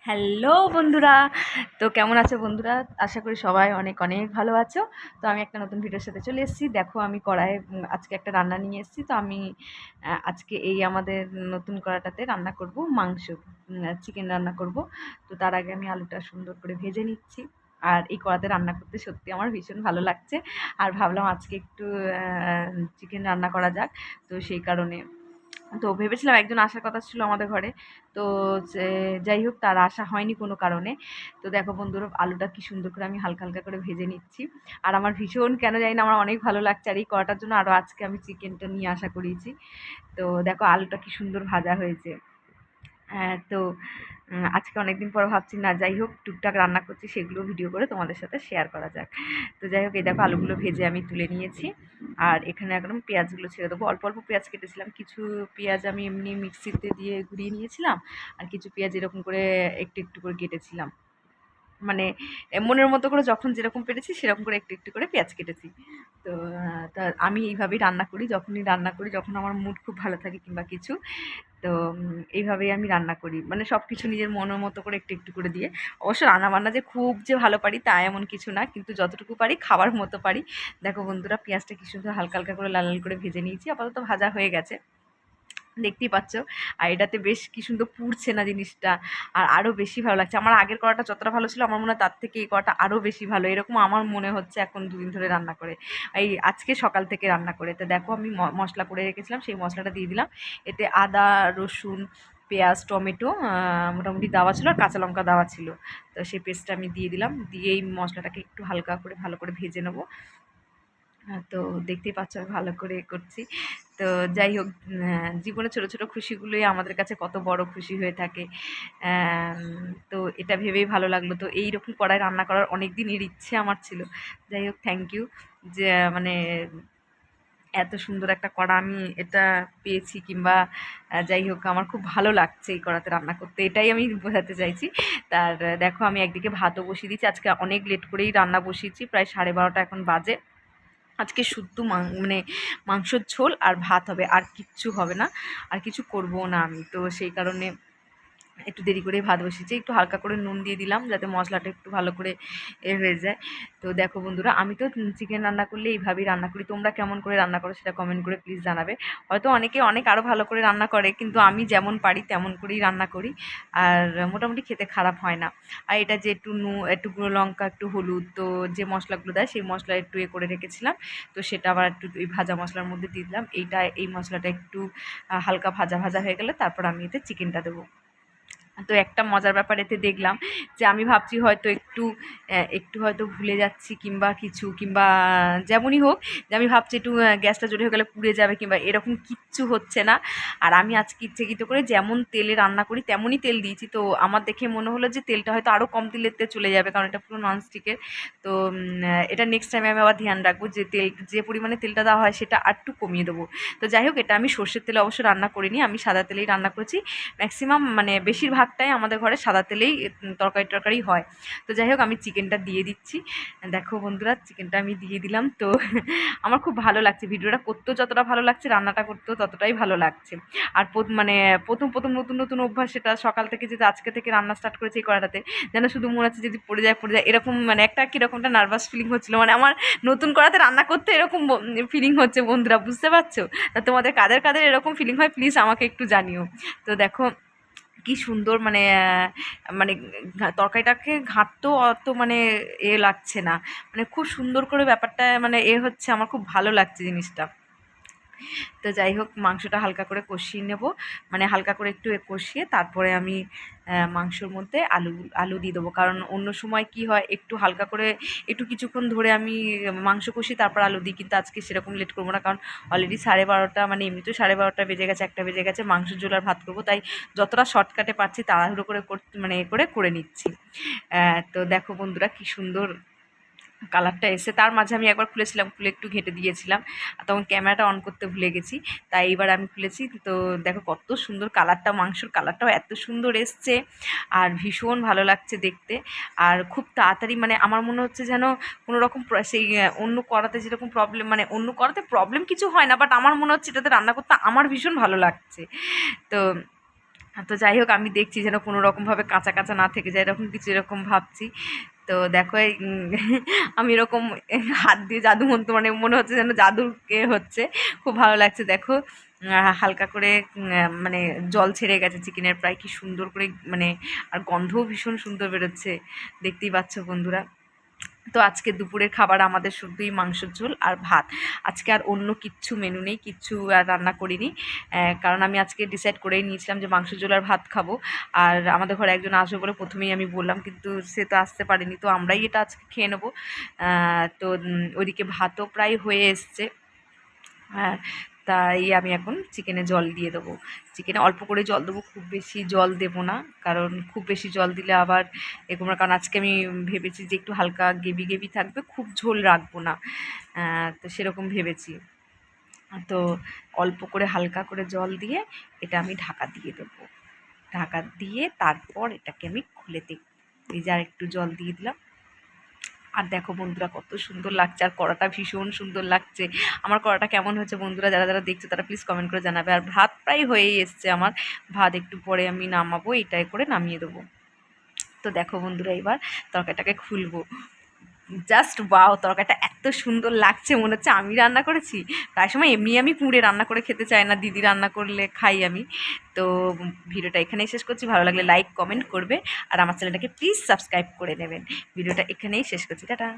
Hello বন্ধুরা, তো কেমন আছো বন্ধুরা? আশা করি সবাই অনেক অনেক ভালো আছো। তো আমি একটা নতুন ভিডিওর সাথে চলে এসেছি। দেখো আমি কড়াইয়ে আজকে একটা রান্না নিয়ে এসেছি। তো আমি আজকে এই আমাদের নতুন কড়াটাতে রান্না করব মাংস, চিকেন রান্না করব। তো তার আগে আমি আলুটা সুন্দর করে ভেজে নিচ্ছি। আর এই কড়াতে রান্না করতে সত্যি আমার ভীষণ ভালো লাগছে। আর ভাবলাম আজকে একটু চিকেন রান্না করা যাক। তো সেই কারণে তো ভেবেছিলাম একজন আসার কথা ছিল আমাদের ঘরে। তো যাই হোক, তার আসা হয়নি কোনো কারণে। তো দেখো বন্ধুরা, আলুটা কি সুন্দর করে আমি হালকা হালকা করে ভেজে নিচ্ছি। আর আমার ভীষণ কেন জানি না আমার অনেক ভালো লাগছে। আর এই করাটার জন্য আরও আজকে আমি চিকেনটা নিয়ে আসা করিয়েছি। তো দেখো আলুটা কি সুন্দর ভাজা হয়েছে। হ্যাঁ, তো আজকে অনেকদিন পর ভাবছি না, যাই হোক টুকটাক রান্না করছি সেগুলো ভিডিও করে তোমাদের সাথে শেয়ার করা যাক। তো যাই হোক, এই দেখো আলুগুলো ভেজে আমি তুলে নিয়েছি। আর এখানে একদম পেঁয়াজগুলো ছেড়ে দেবো। অল্প অল্প পেঁয়াজ কেটেছিলাম, কিছু পেঁয়াজ আমি এমনি মিক্সিতে দিয়ে ঘুরিয়ে নিয়েছিলাম। আর কিছু পেঁয়াজ এরকম করে একটু একটু করে কেটেছিলাম, মানে মনের মতো করে যখন যেরকম পেরেছি সেরকম করে একটু একটু করে পেঁয়াজ কেটেছি। তো তা আমি এইভাবেই রান্না করি, যখনই রান্না করি, যখন আমার মুড খুব ভালো থাকে কিংবা কিছু। তো এইভাবেই আমি রান্না করি, মানে সব কিছু নিজের মনের মতো করে একটু একটু করে দিয়ে। অবশ্য রান্নাবান্না যে খুব যে ভালো পারি তা এমন কিছু না, কিন্তু যতটুকু পারি খাবার মতো পারি। দেখো বন্ধুরা, পেঁয়াজটা কি সুন্দর হালকা হালকা করে লাল লাল করে ভেজে নিয়েছি, আপাতত ভাজা হয়ে গেছে, দেখতেই পাচ্ছ। আর এটাতে বেশ কি সুন্দর পুড়ছে না জিনিসটা, আর আরও বেশি ভালো লাগছে। আমার আগের কড়াটা যতটা ভালো ছিল, আমার মনে হয় তার থেকে এই কড়াটা আরও বেশি ভালো, এরকম আমার মনে হচ্ছে এখন দুদিন ধরে রান্না করে, এই আজকে সকাল থেকে রান্না করে। তো দেখো আমি মশলা করে রেখেছিলাম, সেই মশলাটা দিয়ে দিলাম। এতে আদা, রসুন, পেঁয়াজ, টমেটো মোটামুটি দেওয়া ছিল, আর কাঁচা লঙ্কা দেওয়া ছিল। তো সেই পেস্টটা আমি দিয়ে দিলাম, দিয়ে এই মশলাটাকে একটু হালকা করে ভালো করে ভেজে নেবো। তো দেখতেই পাচ্ছ আমি ভালো করে করছি। তো যাই হোক, জীবনে ছোটো ছোটো খুশিগুলোই আমাদের কাছে কত বড় খুশি হয়ে থাকে। তো এটা ভেবেই ভালো লাগলো। তো এইরকম কড়াই রান্না করার অনেক দিনের ইচ্ছে আমার ছিল। যাই হোক, থ্যাংক ইউ, যে মানে এত সুন্দর একটা কড়া আমি এটা পেয়েছি, কিংবা যাই হোক আমার খুব ভালো লাগছে এই কড়াতে রান্না করতে, এটাই আমি বোঝাতে চাইছি। তার দেখো আমি একদিকে ভাতও বসিয়ে দিচ্ছি, আজকে অনেক লেট করেই রান্না বসিয়েছি, প্রায় 12:30 এখন বাজে। আজকে শুদ্ধ মানে মাংসর ঝোল আর ভাত হবে, আর কিচ্ছু হবে না, আর কিছু করবো না আমি। তো সেই কারণে একটু দেরি করেই ভাত বসিয়েছি, একটু হালকা করে নুন দিয়ে দিলাম যাতে মশলাটা একটু ভালো করে হয়ে যায়। তো দেখো বন্ধুরা, আমি তো চিকেন রান্না করলে এইভাবেই রান্না করি। তোমরা কেমন করে রান্না করো সেটা কমেন্ট করে প্লিজ জানাবে। হয়তো অনেকে অনেক আরও ভালো করে রান্না করে, কিন্তু আমি যেমন পারি তেমন করেই রান্না করি, আর মোটামুটি খেতে খারাপ হয় না। আর এটা যে একটু গুঁড়ো লঙ্কা, একটু হলুদ, তো যে মশলাগুলো দেয় সেই মশলা একটু করে রেখেছিলাম, তো সেটা আবার একটু ওই ভাজা মশলার মধ্যে দিয়ে দিলাম। এই মশলাটা একটু হালকা ভাজা ভাজা হয়ে গেলে তারপর আমি এতে চিকেনটা দেবো। তো একটা মজার ব্যাপার এতে দেখলাম, যে আমি ভাবছি হয়তো একটু হয়তো ভুলে যাচ্ছি কিংবা কিছু, কিংবা যেমনই হোক, যে আমি ভাবছি একটু গ্যাসটা জোরে হয়ে গেলে পুড়ে যাবে কিংবা এরকম কিচ্ছু হচ্ছে না। আর আমি আজকে ইচ্ছাকৃত করে যেমন তেলে রান্না করি তেমনই তেল দিয়েছি। তো আমার দেখে মনে হলো যে তেলটা হয়তো আরও কম তেলেতে চলে যাবে, কারণ এটা পুরো ননস্টিকের। তো এটা নেক্সট টাইমে আমি আবার ধ্যান রাখবো, যে যে পরিমাণে তেলটা দেওয়া হয় সেটা আরটু কমিয়ে দেবো। তো যাই হোক, এটা আমি সর্ষের তেলে অবশ্য রান্না করিনি, আমি সাদা তেলেই রান্না করেছি। ম্যাক্সিমাম মানে বেশিরভাগটাই আমাদের ঘরে সাদা তেলেই তরকারি হয়। তো যাই হোক, আমি চিকেনটা দিয়ে দিচ্ছি। দেখো বন্ধুরা, চিকেনটা আমি দিয়ে দিলাম। তো আমার খুব ভালো লাগছে, ভিডিওটা করতেও যতটা ভালো লাগছে রান্নাটা করতেও ততটাই ভালো লাগছে। আর মানে প্রথম প্রথম নতুন নতুন অভ্যাস, সেটা সকাল থেকে যেটা আজকে থেকে রান্না স্টার্ট করেছি এই কড়াটাতে, যেন শুধু মনে হচ্ছে যদি পড়ে যায় এরকম, মানে একটা কীরকমটা নার্ভাস ফিলিং হচ্ছিলো, মানে আমার নতুন কড়াতে রান্না করতে এরকম ফিলিং হচ্ছে। বন্ধুরা বুঝতে পারছো? তা তোমাদের কাদের কাদের এরকম ফিলিং হয় প্লিজ আমাকে একটু জানিও। তো দেখো কি সুন্দর, মানে মানে তরকারিটাকে ঘাঁটতেও অত মানে লাগছে না, মানে খুব সুন্দর করে ব্যাপারটা মানে হচ্ছে, আমার খুব ভালো লাগছে জিনিসটা। তো যাই হোক, মাংসটা হালকা করে কষিয়ে নেব, মানে হালকা করে একটু কষিয়ে তারপরে আমি মাংসর মধ্যে আলু আলু দিয়ে দেবো। কারণ অন্য সময় কি হয়, একটু হালকা করে একটু কিছুক্ষণ ধরে আমি মাংস কষি তারপর আলু দিই, কিন্তু আজকে সেরকম লেট করবো না, কারণ অলরেডি 12:30, মানে এমনিতেও 12:30 বেজে গেছে, 1টা বেজে গেছে, মাংস ঝোল আর ভাত করবো, তাই যতটা শর্টকাটে পারছি তাড়াহুড়ো করে মানে করে নিচ্ছি। তো দেখো বন্ধুরা, কি সুন্দর কালারটা এসে, তার মাঝে আমি একবার খুলেছিলাম, খুলে একটু ঘেঁটে দিয়েছিলাম, তখন ক্যামেরাটা অন করতে ভুলে গেছি, তাই এইবার আমি খুলেছি। তো দেখো কত সুন্দর কালারটা, মাংসর কালারটাও এত সুন্দর এসছে, আর ভীষণ ভালো লাগছে দেখতে। আর খুব তাড়াতাড়ি, মানে আমার মনে হচ্ছে যেন কোনো রকম সেই অন্য কড়াতে যেরকম প্রবলেম, মানে অন্য কড়াতে প্রবলেম কিছু হয় না, বাট আমার মনে হচ্ছে এটাতে রান্না করতে আমার ভীষণ ভালো লাগছে। তো তো যাই হোক, আমি দেখছি যেন কোনো রকমভাবে কাঁচা কাঁচা না থেকে যায়, এরকম কিছু এরকম ভাবছি। তো দেখো আমি এরকম হাত দিয়ে জাদু মন্ত্র, মানে মনে হচ্ছে যেন জাদুকে হচ্ছে, খুব ভালো লাগছে। দেখো হালকা করে মানে জল ছেড়ে গেছে চিকেনের প্রায়, কি সুন্দর করে মানে, আর গন্ধও ভীষণ সুন্দর বেরোচ্ছে, দেখতেই পাচ্ছ বন্ধুরা। তো আজকে দুপুরের খাবার আমাদের শুধুই মাংসের ঝোল আর ভাত। আজকে আর অন্য কিচ্ছু মেনু নেই, কিচ্ছু আর রান্না করিনি, কারণ আমি আজকে ডিসাইড করেই নিয়েছিলাম যে মাংসের ঝোল আর ভাত খাবো। আর আমাদের ঘরে একজন আসবে বলে প্রথমেই আমি বললাম, কিন্তু সে তো আসতে পারেনি, তো আমরাই এটা আজকে খেয়ে নেবো। তো ওইদিকে ভাতও প্রায় হয়ে এসছে। হ্যাঁ, তাই আমি এখন চিকেনে জল দিয়ে দেবো। চিকেনে অল্প করে জল দেবো, খুব বেশি জল দেবো না, কারণ খুব বেশি জল দিলে আবার এরকম না। কারণ আজকে আমি ভেবেছি যে একটু হালকা গ্রেভি গ্রেভি থাকবে, খুব ঝোল রাখবো না, তো সেরকম ভেবেছি। তো অল্প করে হালকা করে জল দিয়ে এটা আমি ঢাকা দিয়ে দেবো। ঢাকা দিয়ে তারপর এটাকে আমি খুলে দেখব। এই যে আর একটু জল দিয়ে দিলাম। আর দেখো বন্ধুরা কত সুন্দর লাগছে, আর কড়াটা ভীষণ সুন্দর লাগছে। আমার কড়াটা কেমন হয়েছে বন্ধুরা, যারা যারা দেখছো তারা প্লিজ কমেন্ট করে জানাবে। আর ভাত প্রায় হয়েই এসছে আমার, ভাত একটু পরে আমি নামাবো, এটাই করে নামিয়ে দেবো। তো দেখো বন্ধুরা, এবার তরকারিটাকে খুলবো। জাস্ট ওয়াও, তরকারিটা এত সুন্দর লাগছে, মনে হচ্ছে আমি রান্না করেছি। প্রায় সময় এমনি আমি পুড়ে রান্না করে খেতে চাই না, দিদি রান্না করলে খাই আমি। তো ভিডিওটা এখানেই শেষ করছি, ভালো লাগলে লাইক কমেন্ট করবে, আর আমার চ্যানেলটাকে প্লিজ সাবস্ক্রাইব করে নেবেন। ভিডিওটা এখানেই শেষ করছি, টাটা।